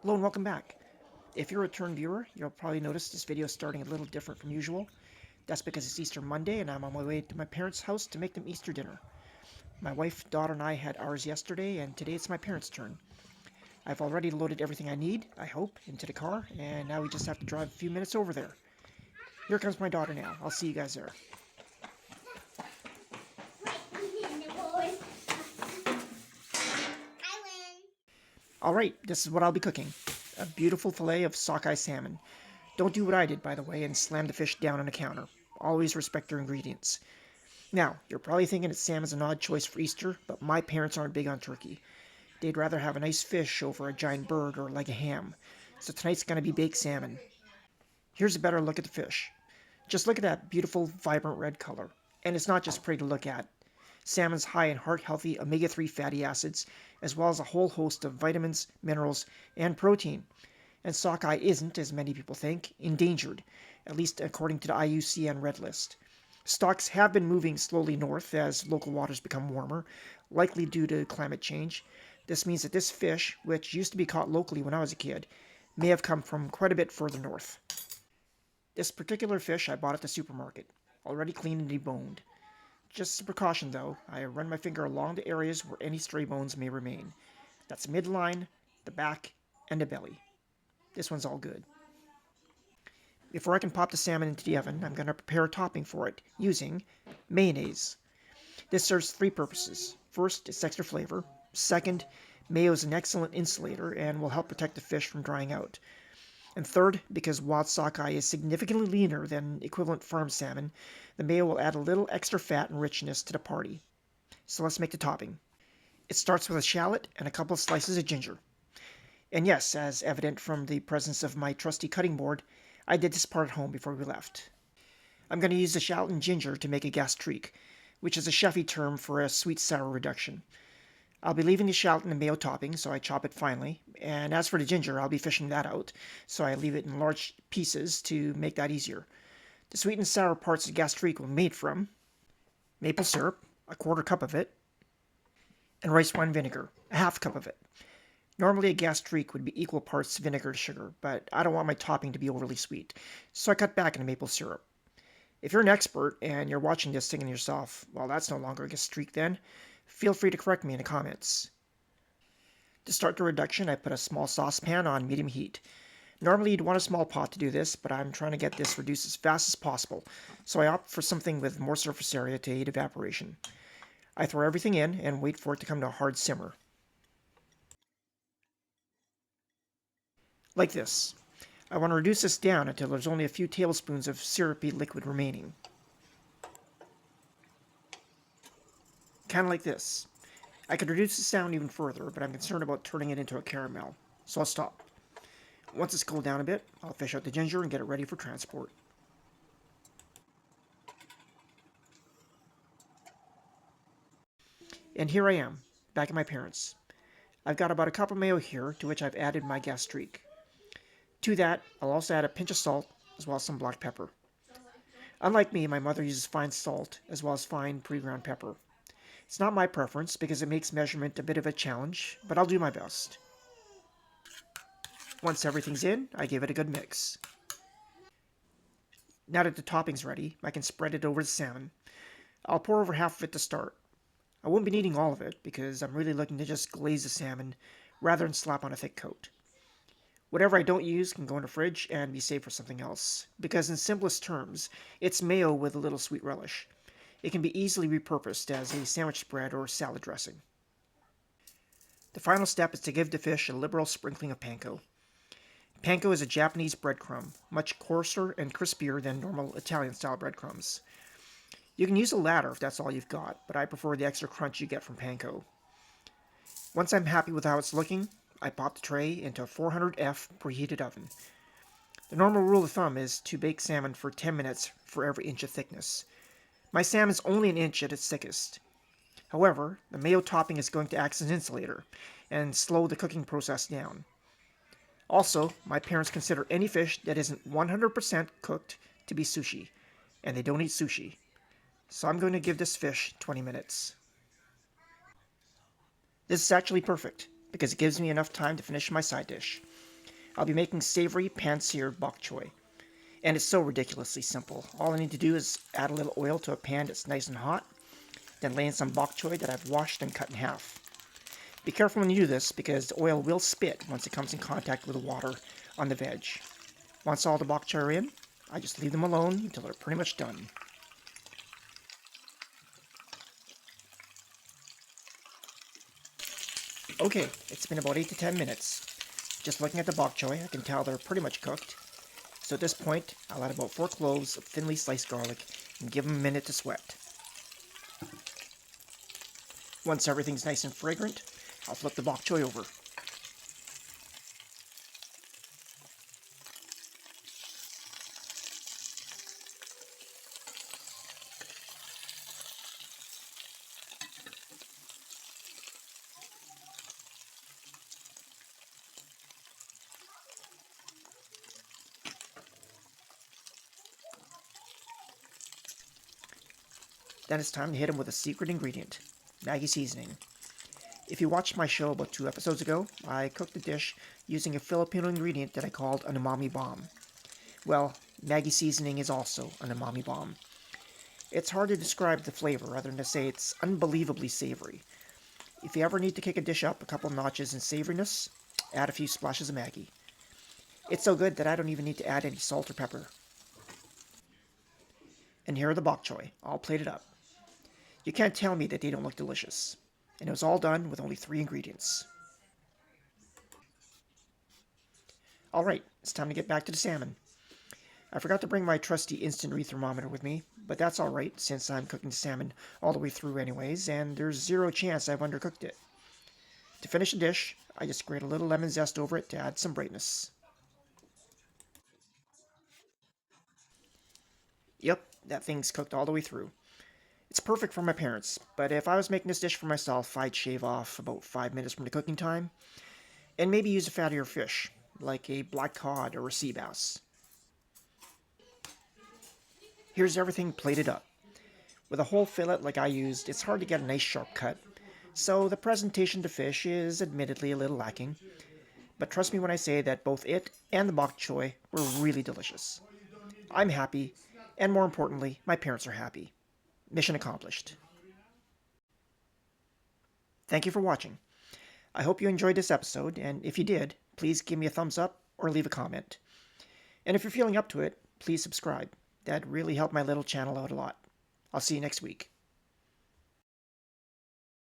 Hello and welcome back. If you're a return viewer, you'll probably notice this video is starting a little different from usual. That's because it's Easter Monday and I'm on my way to my parents' house to make them Easter dinner. My wife, daughter, and I had ours yesterday, and today it's my parents' turn. I've already loaded everything I need, I hope, into the car, and now we just have to drive a few minutes over there. Here comes my daughter now. I'll see you guys there. Alright, this is what I'll be cooking. A beautiful fillet of sockeye salmon. Don't do what I did, by the way, and slam the fish down on the counter. Always respect your ingredients. Now, you're probably thinking that salmon's an odd choice for Easter, but my parents aren't big on turkey. They'd rather have a nice fish over a giant bird or like a ham. So tonight's gonna be baked salmon. Here's a better look at the fish. Just look at that beautiful, vibrant red color. And it's not just pretty to look at. Salmon's high in heart-healthy omega-3 fatty acids, as well as a whole host of vitamins, minerals, and protein. And sockeye isn't, as many people think, endangered, at least according to the IUCN Red List. Stocks have been moving slowly north as local waters become warmer, likely due to climate change. This means that this fish, which used to be caught locally when I was a kid, may have come from quite a bit further north. This particular fish I bought at the supermarket, already cleaned and deboned. Just as a precaution though, I run my finger along the areas where any stray bones may remain. That's midline, the back, and the belly. This one's all good. Before I can pop the salmon into the oven, I'm going to prepare a topping for it using mayonnaise. This serves three purposes. First, it's extra flavor. Second, mayo is an excellent insulator and will help protect the fish from drying out. And third, because wild sockeye is significantly leaner than equivalent farm salmon, the mayo will add a little extra fat and richness to the party. So let's make the topping. It starts with a shallot and a couple of slices of ginger. And yes, as evident from the presence of my trusty cutting board, I did this part at home before we left. I'm going to use the shallot and ginger to make a gastrique, which is a chefy term for a sweet-sour reduction. I'll be leaving the shallot in the mayo topping, so I chop it finely. And as for the ginger, I'll be fishing that out, so I leave it in large pieces to make that easier. The sweet and sour parts of the gastrique were made from maple syrup, a quarter cup of it, and rice wine vinegar, a half cup of it. Normally a gastrique would be equal parts vinegar to sugar, but I don't want my topping to be overly sweet, so I cut back into maple syrup. If you're an expert and you're watching this thinking to yourself, well, that's no longer a gastrique then, feel free to correct me in the comments. To start the reduction, I put a small saucepan on medium heat. Normally you'd want a small pot to do this, but I'm trying to get this reduced as fast as possible, so I opt for something with more surface area to aid evaporation. I throw everything in and wait for it to come to a hard simmer. Like this. I want to reduce this down until there's only a few tablespoons of syrupy liquid remaining. Kind of like this. I could reduce the sound even further, but I'm concerned about turning it into a caramel, so I'll stop. Once it's cooled down a bit, I'll fish out the ginger and get it ready for transport. And here I am, back at my parents'. I've got about a cup of mayo here, to which I've added my gastrique. To that, I'll also add a pinch of salt, as well as some black pepper. Unlike me, my mother uses fine salt, as well as fine pre-ground pepper. It's not my preference, because it makes measurement a bit of a challenge, but I'll do my best. Once everything's in, I give it a good mix. Now that the topping's ready, I can spread it over the salmon. I'll pour over half of it to start. I won't be needing all of it, because I'm really looking to just glaze the salmon, rather than slap on a thick coat. Whatever I don't use can go in the fridge and be saved for something else, because in simplest terms, it's mayo with a little sweet relish. It can be easily repurposed as a sandwich spread or salad dressing. The final step is to give the fish a liberal sprinkling of panko. Panko is a Japanese breadcrumb, much coarser and crispier than normal Italian-style breadcrumbs. You can use the latter if that's all you've got, but I prefer the extra crunch you get from panko. Once I'm happy with how it's looking, I pop the tray into a 400F preheated oven. The normal rule of thumb is to bake salmon for 10 minutes for every inch of thickness. My salmon's only an inch at its thickest. However, the mayo topping is going to act as an insulator and slow the cooking process down. Also, my parents consider any fish that isn't 100% cooked to be sushi, and they don't eat sushi. So I'm going to give this fish 20 minutes. This is actually perfect, because it gives me enough time to finish my side dish. I'll be making savory pan-seared bok choy. And it's so ridiculously simple. All I need to do is add a little oil to a pan that's nice and hot, then lay in some bok choy that I've washed and cut in half. Be careful when you do this because the oil will spit once it comes in contact with the water on the veg. Once all the bok choy are in, I just leave them alone until they're pretty much done. Okay, it's been about 8 to 10 minutes. Just looking at the bok choy, I can tell they're pretty much cooked. So at this point, I'll add about 4 cloves of thinly sliced garlic and give them a minute to sweat. Once everything's nice and fragrant, I'll flip the bok choy over. Then it's time to hit them with a secret ingredient, Maggi seasoning. If you watched my show about 2 episodes ago, I cooked the dish using a Filipino ingredient that I called an umami bomb. Well, Maggi seasoning is also an umami bomb. It's hard to describe the flavor other than to say it's unbelievably savory. If you ever need to kick a dish up a couple notches in savoriness, add a few splashes of Maggi. It's so good that I don't even need to add any salt or pepper. And here are the bok choy, all plated up. You can't tell me that they don't look delicious. And it was all done with only 3 ingredients. Alright, it's time to get back to the salmon. I forgot to bring my trusty instant rethermometer with me, but that's alright since I'm cooking the salmon all the way through anyways, and there's zero chance I've undercooked it. To finish the dish, I just grate a little lemon zest over it to add some brightness. Yep, that thing's cooked all the way through. It's perfect for my parents, but if I was making this dish for myself, I'd shave off about 5 minutes from the cooking time, and maybe use a fattier fish, like a black cod or a sea bass. Here's everything plated up. With a whole fillet like I used, it's hard to get a nice sharp cut, so the presentation to fish is admittedly a little lacking. But trust me when I say that both it and the bok choy were really delicious. I'm happy, and more importantly, my parents are happy. Mission accomplished. Thank you for watching. I hope you enjoyed this episode, and if you did, please give me a thumbs up or leave a comment. And if you're feeling up to it, please subscribe. That'd really help my little channel out a lot. I'll see you next week.